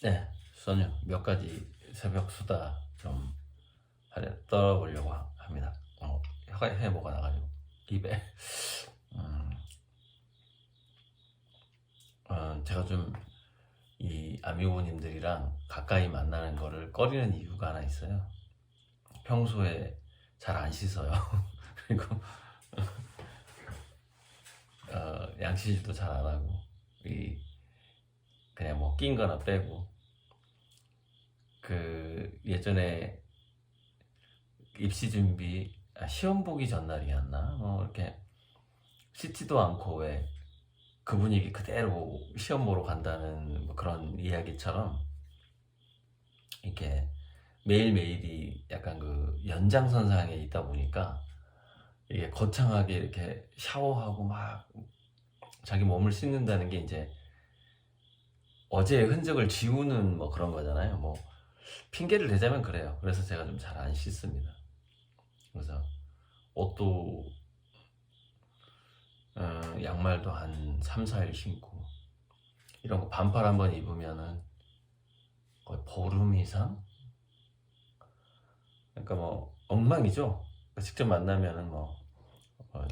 네, 선유 몇 가지 새벽 수다 좀 떨어보려고 합니다. 해보가 나가지고 입에. 제가 좀 이 아미고님들이랑 가까이 만나는 거를 꺼리는 이유가 하나 있어요. 평소에 잘 안 씻어요. 그리고 양치질도 잘 안 하고 그냥 뭐 낀 거나 빼고, 그 예전에 입시 준비 시험 보기 전날이었나 뭐 이렇게 씻지도 않고 왜 그 분위기 그대로 시험 보러 간다는 뭐 그런 이야기처럼, 이렇게 매일매일이 약간 그 연장선상에 있다 보니까 이게 거창하게 이렇게 샤워하고 막 자기 몸을 씻는다는 게 이제 어제의 흔적을 지우는 뭐 그런 거잖아요. 뭐 핑계를 대자면 그래요. 그래서 제가 좀 잘 안 씻습니다. 그래서 옷도 양말도 한 3, 4일 신고, 이런 거 반팔 한번 입으면은 거의 보름 이상? 그러니까 뭐 엉망이죠. 직접 만나면은 뭐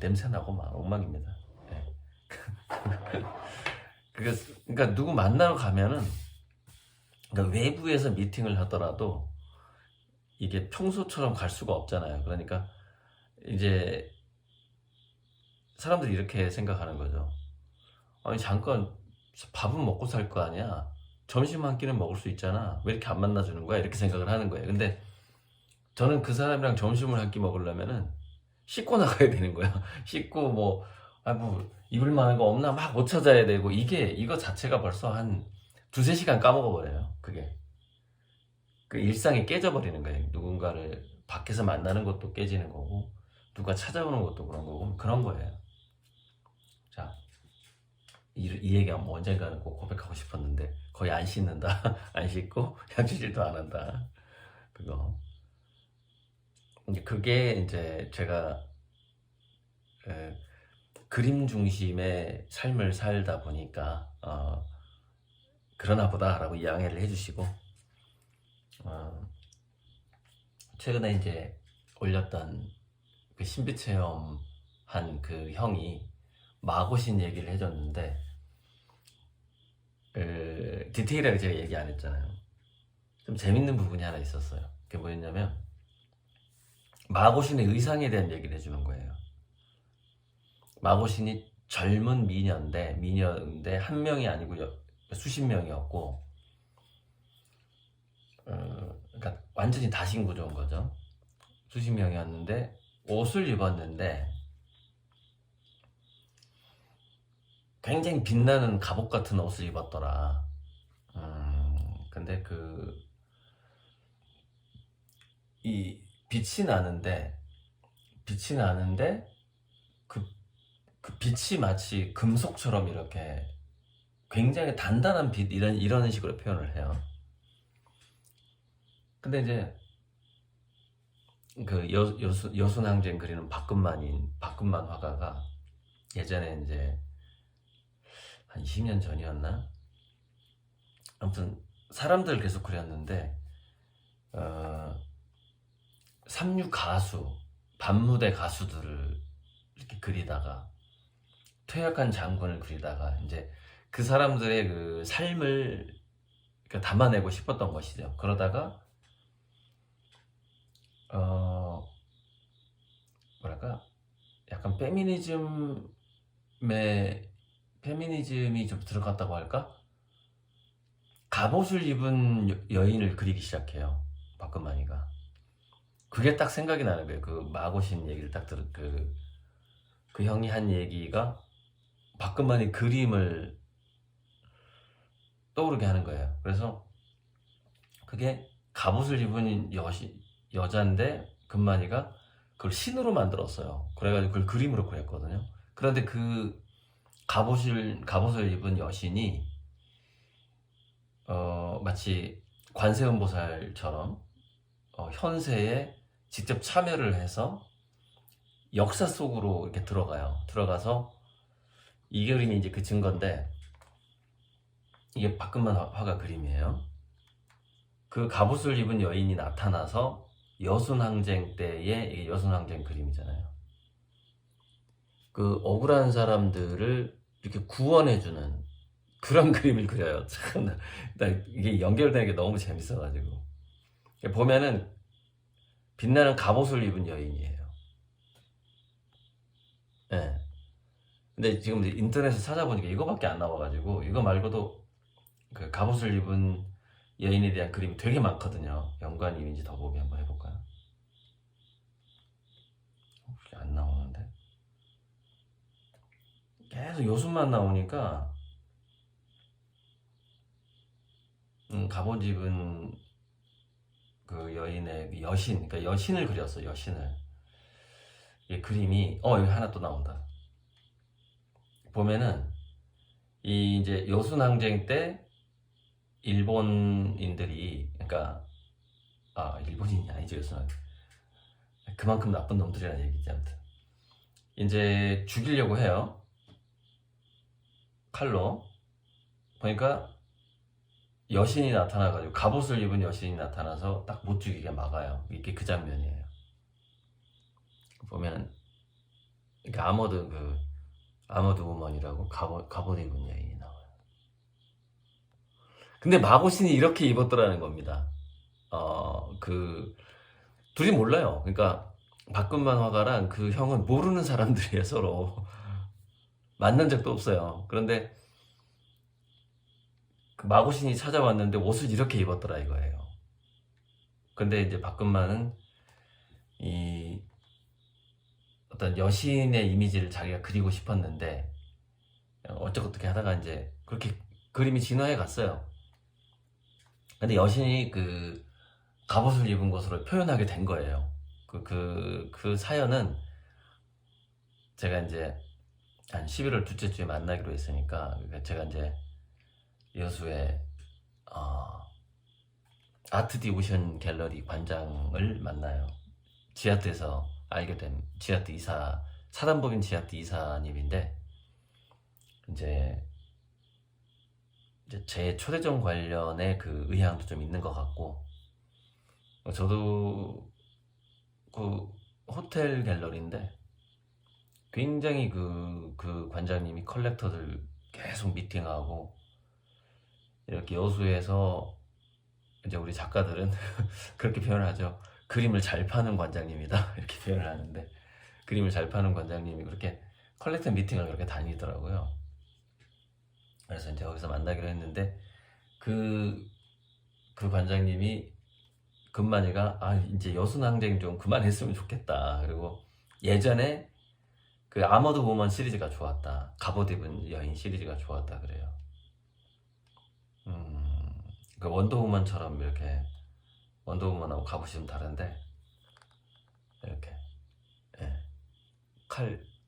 냄새 나고 막 엉망입니다. 네. 그러니까 누구 만나러 가면은, 그러니까 외부에서 미팅을 하더라도 이게 평소처럼 갈 수가 없잖아요. 그러니까 이제 사람들이 이렇게 생각하는 거죠. 아니 잠깐 밥은 먹고 살 거 아니야. 점심 한 끼는 먹을 수 있잖아. 왜 이렇게 안 만나주는 거야? 이렇게 생각을 하는 거예요. 근데 저는 그 사람이랑 점심을 한 끼 먹으려면은 씻고 나가야 되는 거야. 씻고 뭐 입을 만한 거 없나 막 못 찾아야 되고, 이거 자체가 벌써 한 두세 시간 까먹어 버려요. 그게 그 일상이 깨져 버리는 거예요. 누군가를 밖에서 만나는 것도 깨지는 거고, 누가 찾아오는 것도 그런 거고, 그런 거예요. 자, 이 얘기하면 언젠가는 꼭 고백하고 싶었는데 거의 안 씻는다. 안 씻고 양치질도 안 한다. 그거 이제 그게 이제 제가 그림 중심의 삶을 살다 보니까 그러나 보다라고 이해를 해주시고, 최근에 이제 올렸던 그 신비 체험 한 그 형이 마고신 얘기를 해줬는데, 디테일하게 제가 얘기 안 했잖아요. 좀 재밌는 부분이 하나 있었어요. 그게 뭐였냐면 마고신의 의상에 대한 얘기를 해주는 거예요. 마고신이 젊은 미녀인데 한 명이 아니고 수십 명이었고, 그러니까 완전히 다신 구조인 거죠. 수십 명이었는데 옷을 입었는데 굉장히 빛나는 갑옷 같은 옷을 입었더라. 근데 이 빛이 나는데 그 빛이 마치 금속처럼 이렇게 굉장히 단단한 빛, 이런 식으로 표현을 해요. 근데 이제 그 여순항쟁 그리는 박금만 화가가 예전에 이제 한 20년 전이었나? 아무튼 사람들 계속 그렸는데 삼류 가수, 밤무대 가수들을 이렇게 그리다가, 퇴역한 장군을 그리다가 이제 그 사람들의 그 삶을 담아내고 싶었던 것이죠. 그러다가 뭐랄까 약간 페미니즘이 좀 들어갔다고 할까? 갑옷을 입은 여인을 그리기 시작해요, 박근만이가. 그게 딱 생각이 나는 거예요. 그 마고신 얘기를 딱 들은 그 형이 한 얘기가 박근만이 그림을 떠오르게 하는 거예요. 그래서 그게 갑옷을 입은 여자인데 금만이가 그걸 신으로 만들었어요. 그래가지고 그걸 그림으로 그렸거든요. 그런데 그 갑옷을 입은 여신이 마치 관세음보살처럼 현세에 직접 참여를 해서 역사 속으로 이렇게 들어가서 이 그림이 이제 그 증거인데, 이게 박금만 화가 그림이에요. 그 갑옷을 입은 여인이 나타나서 여순항쟁 때의 이게 여순항쟁 그림이잖아요. 그 억울한 사람들을 이렇게 구원해주는 그런 그림을 그려요. 참, 나 이게 연결되는 게 너무 재밌어가지고. 보면은 빛나는 갑옷을 입은 여인이에요. 예. 근데 지금 인터넷에 찾아보니까 이거밖에 안 나와가지고 이거 말고도 그 갑옷을 입은 여인에 대한 그림이 되게 많거든요. 연관임인지 더보기 한번 해볼까요? 혹시 안 나오는데 계속 요술만 나오니까 갑옷 입은 그 여인의 여신, 그러니까 여신을 그렸어. 여신을. 이 그림이 여기 하나 또 나온다. 보면은 이 이제 여순항쟁 때 일본인들이, 그러니까 일본인이 아니죠. 여순항쟁. 그만큼 나쁜 놈들이라는 얘기지. 아무튼 이제 죽이려고 해요. 칼로. 보니까 여신이 나타나가지고 갑옷을 입은 여신이 나타나서 딱 못 죽이게 막아요. 이게 그 장면이에요. 보면 이렇게 아머드 우먼이라고 갑옷 입은 여인이 나와요. 근데 마고신이 이렇게 입었더라는 겁니다. 그 둘이 몰라요. 그러니까 박근만 화가랑 그 형은 모르는 사람들이에요. 서로 만난 적도 없어요. 그런데 그 마고신이 찾아왔는데 옷을 이렇게 입었더라 이거예요. 근데 이제 박근만은 이 어떤 여신의 이미지를 자기가 그리고 싶었는데 어떻게 하다가 이제 그렇게 그림이 진화해 갔어요. 근데 여신이 그 갑옷을 입은 것으로 표현하게 된 거예요. 그 사연은 제가 이제 한 11월 둘째 주에 만나기로 했으니까 제가 이제 여수의 아트 디 오션 갤러리 관장을 만나요. 지아트에서 알게 된 지아트 이사, 사단법인 지아트 이사님인데 이제 제 초대전 관련의 그 의향도 좀 있는 것 같고, 저도 그 호텔 갤러리인데 굉장히 그 관장님이 컬렉터들 계속 미팅하고 이렇게 여수에서 이제 우리 작가들은 그렇게 표현을 하죠. 그림을 잘 파는 관장님이다 이렇게 표현을 하는데, 그림을 잘 파는 관장님이 그렇게 컬렉터 미팅을 그렇게 다니더라고요. 그래서 이제 거기서 만나기로 했는데 그 관장님이 금만이가 이제 여순항쟁 좀 그만했으면 좋겠다. 그리고 예전에 그 아머드 우먼 시리즈가 좋았다. 갑옷 입은 여인 시리즈가 좋았다 그래요. 그 원더우먼처럼 이렇게 원더우먼하고 갑옷이 좀 다른데 이렇게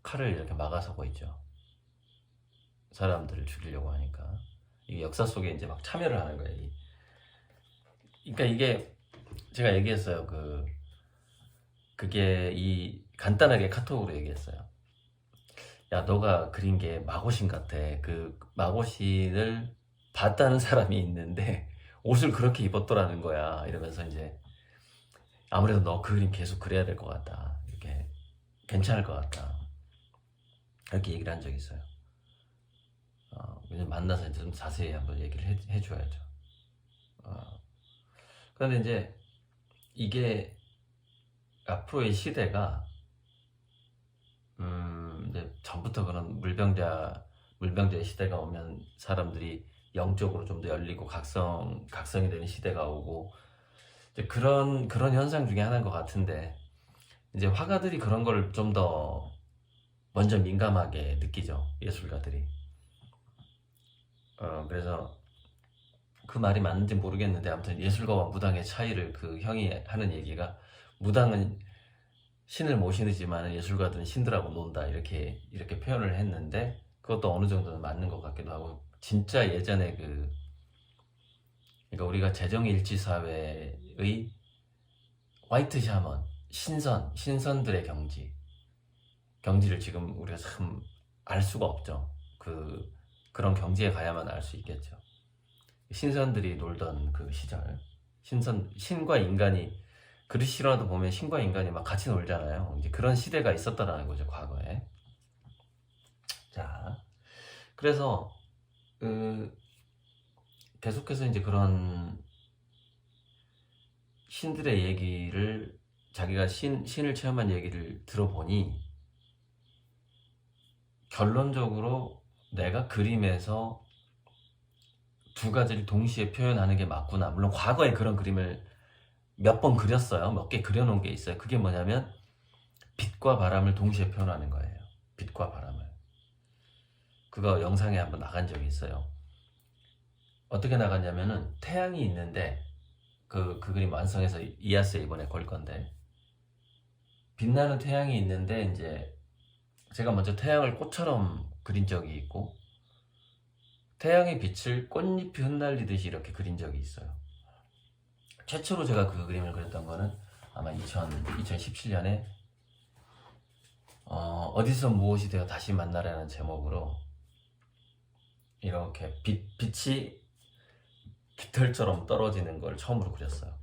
칼을 이렇게 막아서고 있죠. 사람들을 죽이려고 하니까 이게 역사 속에 이제 막 참여를 하는 거예요. 그러니까 이게 제가 얘기했어요. 그게 이 간단하게 카톡으로 얘기했어요. 야, 너가 그린 게 마고신 같아. 그 마고신을 봤다는 사람이 있는데 옷을 그렇게 입었더라는 거야. 이러면서 이제 아무래도 너 그 그림 계속 그려야 될 것 같다. 이렇게 괜찮을 것 같다. 이렇게 얘기를 한 적이 있어요. 만나서 이제 좀 자세히 한번 얘기를 해줘야죠. 그런데 이제 이게 앞으로의 시대가 이제 전부터 그런 물병자의 시대가 오면 사람들이 영적으로 좀 더 열리고 각성이 되는 시대가 오고 이제 그런 현상 중에 하나인 것 같은데, 이제 화가들이 그런 걸 좀 더 먼저 민감하게 느끼죠. 예술가들이. 그래서 그 말이 맞는지 모르겠는데 아무튼 예술가와 무당의 차이를 그 형이 하는 얘기가, 무당은 신을 모시지만 예술가들은 신들하고 논다 이렇게 표현을 했는데, 그것도 어느 정도는 맞는 것 같기도 하고, 진짜 예전에 그러니까 우리가 재정일치 사회의 화이트 샤먼, 신선들의 경지를 지금 우리가 참 알 수가 없죠. 그런 경지에 가야만 알 수 있겠죠. 신선들이 놀던 그 시절, 신과 인간이 그릇 실화도 보면 신과 인간이 막 같이 놀잖아요. 이제 그런 시대가 있었다라는 거죠, 과거에. 자, 그래서 계속해서 이제 그런 신들의 얘기를 자기가 신을 체험한 얘기를 들어보니 결론적으로 내가 그림에서 두 가지를 동시에 표현하는 게 맞구나. 물론 과거에 그런 그림을 몇 번 그렸어요. 몇 개 그려놓은 게 있어요. 그게 뭐냐면 빛과 바람을 동시에 표현하는 거예요. 빛과 바람을. 그거 영상에 한번 나간 적이 있어요. 어떻게 나갔냐면은 태양이 있는데 그 그림 완성해서 이아스에 이번에 걸 건데 빛나는 태양이 있는데 이제 제가 먼저 태양을 꽃처럼 그린 적이 있고 태양의 빛을 꽃잎이 흩날리듯이 이렇게 그린 적이 있어요. 최초로 제가 그 그림을 그렸던 거는 아마 2017년에 어디서 무엇이 되어 다시 만나라는 제목으로 이렇게 빛이 깃털처럼 떨어지는 걸 처음으로 그렸어요.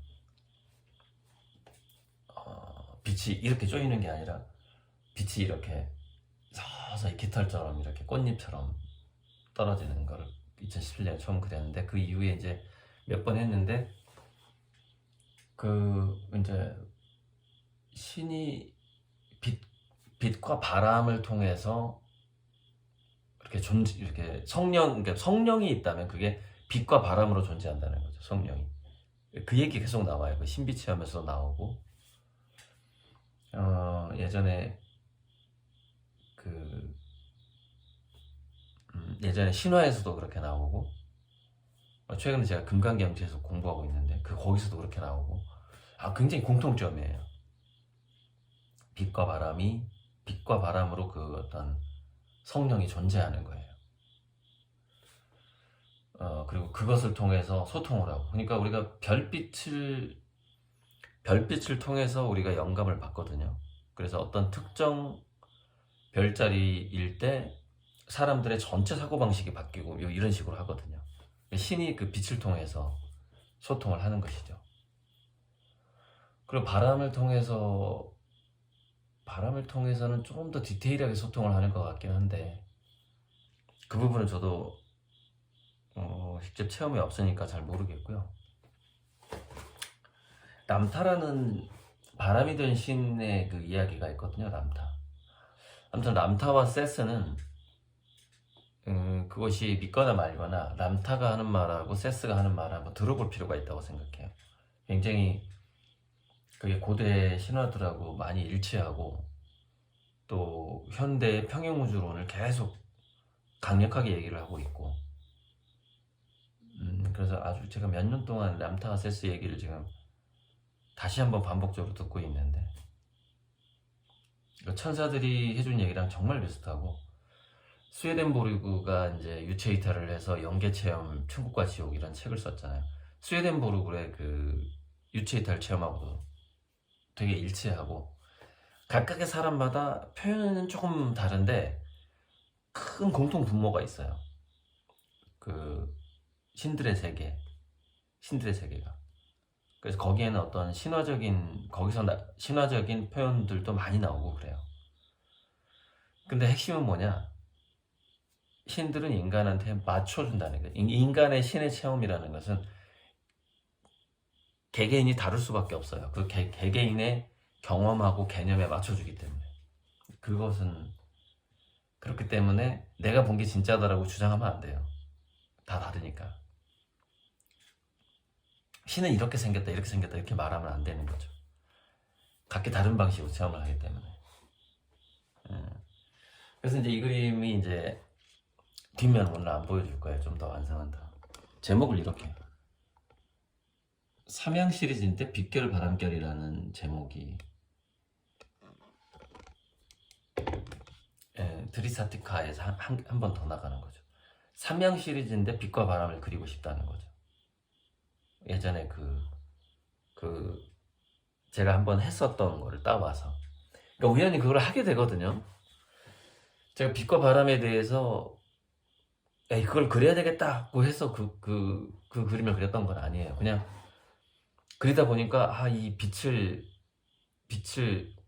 빛이 이렇게 쪼이는 게 아니라 빛이 이렇게 서서히 깃털처럼 이렇게 꽃잎처럼 떨어지는 걸 2017년에 처음 그렸는데 그 이후에 이제 몇 번 했는데 이제 신이 빛과 바람을 통해서 이렇게 그러니까 성령이 있다면 그게 빛과 바람으로 존재한다는 거죠. 성령이. 그 얘기 계속 나와요. 그 신비 체험에서 나오고 예전에 예전에 신화에서도 그렇게 나오고 최근에 제가 금강경지에서 공부하고 있는데 거기서도 그렇게 나오고 굉장히 공통점이에요. 빛과 바람으로 그 어떤 성령이 존재하는 거예요. 그리고 그것을 통해서 소통을 하고 그러니까 우리가 별빛을 통해서 우리가 영감을 받거든요. 그래서 어떤 특정 별자리일 때 사람들의 전체 사고방식이 바뀌고 이런 식으로 하거든요. 신이 그 빛을 통해서 소통을 하는 것이죠. 그리고 바람을 통해서는 조금 더 디테일하게 소통을 하는 것 같긴 한데 그 부분은 저도 직접 체험이 없으니까 잘 모르겠고요. 람타라는 바람이 된 신의 그 이야기가 있거든요. 아무튼 람타와 세스는 그것이 믿거나 말거나 람타가 하는 말하고 세스가 하는 말하고 들어볼 필요가 있다고 생각해요. 굉장히 그게 고대 신화들하고 많이 일치하고 또 현대의 평행우주론을 계속 강력하게 얘기를 하고 있고 그래서 아주 제가 몇 년 동안 람타와 세스 얘기를 지금 다시 한번 반복적으로 듣고 있는데 천사들이 해준 얘기랑 정말 비슷하고 스웨덴보르그가 이제 유체 이탈을 해서 영계 체험 천국과 지옥 이런 책을 썼잖아요. 스웨덴보르그의 그 유체 이탈 체험하고도 되게 일치하고 각각의 사람마다 표현은 조금 다른데 큰 공통 분모가 있어요. 그 신들의 세계가. 그래서 거기에는 어떤 신화적인 표현들도 많이 나오고 그래요. 근데 핵심은 뭐냐? 신들은 인간한테 맞춰준다는 거예요. 인간의 신의 체험이라는 것은 개개인이 다를 수밖에 없어요. 그 개개인의 경험하고 개념에 맞춰주기 때문에. 그것은 그렇기 때문에 내가 본 게 진짜다라고 주장하면 안 돼요. 다 다르니까. 신은 이렇게 생겼다 이렇게 말하면 안 되는 거죠. 각기 다른 방식으로 체험을 하기 때문에. 그래서 이제 이 그림이 이제 뒷면 오늘 안 보여줄 거예요. 좀 더 완성한다. 제목을 이렇게 삼양 시리즈인데 빛결 바람결이라는 제목이 드리사티카에서 한 번 더 나가는 거죠. 삼양 시리즈인데 빛과 바람을 그리고 싶다는 거죠. 예전에 제가 한번 했었던 거를 따와서 그러니까 우연히 그걸 하게 되거든요. 제가 빛과 바람에 대해서 그걸 그려야 되겠다고 해서 그 그림을 그렸던 건 아니에요. 그냥 그러다 보니까 이 빛을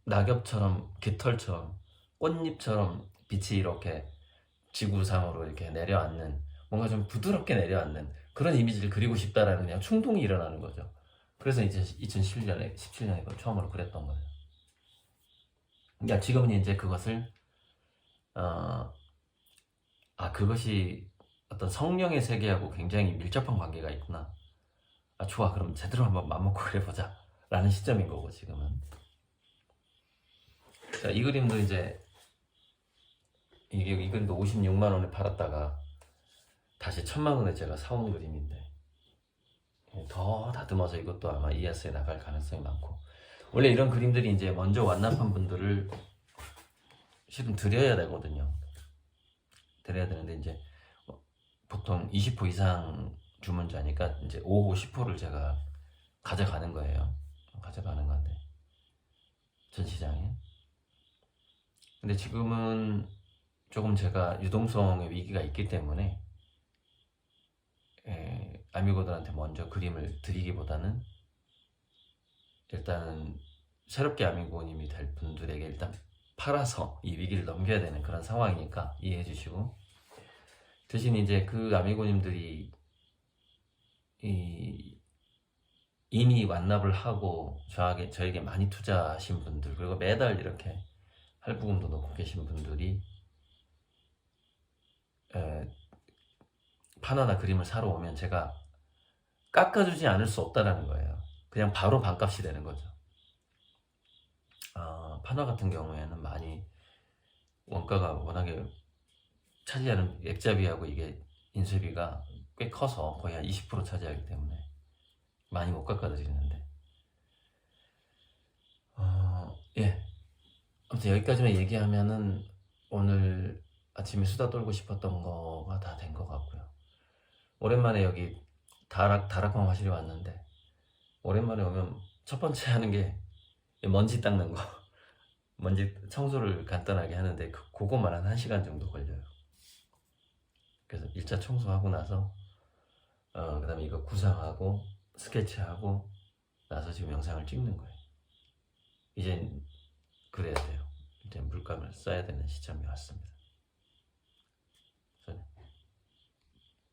낙엽처럼 깃털처럼 꽃잎처럼 빛이 이렇게 지구상으로 이렇게 내려앉는, 뭔가 좀 부드럽게 내려앉는 그런 이미지를 그리고 싶다라는 그냥 충동이 일어나는 거죠. 그래서 이제 17년에 그걸 처음으로 그렸던 거예요. 그러니까 지금은 이제 그것을 어, 그것이 어떤 성령의 세계하고 굉장히 밀접한 관계가 있구나. 좋아, 그럼 제대로 한번 맘먹고 그려보자 라는 시점인 거고 지금은. 자, 이 그림도 이제 이 그림도 56만 원에 팔았다가 다시 1,000만 원에 제가 사온 그림인데, 더 다듬어서 이것도 아마 ES에 나갈 가능성이 많고, 원래 이런 그림들이 이제 먼저 완납한 분들을 실은 드려야 되거든요. 드려야 되는데 이제 보통 20% 이상 주문자니까 이제 5호 10호를 제가 가져가는 거예요. 가져가는 건데 전시장에. 근데 지금은 조금 제가 유동성의 위기가 있기 때문에 아미고들한테 먼저 그림을 드리기보다는 일단은 새롭게 아미고님이 될 분들에게 일단 팔아서 이 위기를 넘겨야 되는 그런 상황이니까 이해해 주시고, 대신 이제 그 아미고님들이 이미 완납을 하고 저에게 많이 투자하신 분들, 그리고 매달 이렇게 할부금도 넣고 계신 분들이 판화나 그림을 사러 오면 제가 깎아주지 않을 수 없다라는 거예요. 그냥 바로 반값이 되는 거죠. 판화 같은 경우에는 많이 원가가 워낙에 차지하는 액자비하고 이게 인쇄비가 꽤 커서 거의 한 20% 차지하기 때문에 많이 못 깎아드리는데, 예, 아무튼 여기까지만 얘기하면은 오늘 아침에 수다 떨고 싶었던 거가 다 된 것 같고요. 오랜만에 여기 다락방 화실에 왔는데, 오랜만에 오면 첫 번째 하는 게 먼지 닦는 거. 먼지 청소를 간단하게 하는데 그거만 한 1시간 정도 걸려요. 그래서 1차 청소하고 나서 그 다음에 이거 구상하고 스케치하고 나서 지금 영상을 찍는 거예요. 이제 그래야 돼요. 이제 물감을 써야 되는 시점이 왔습니다.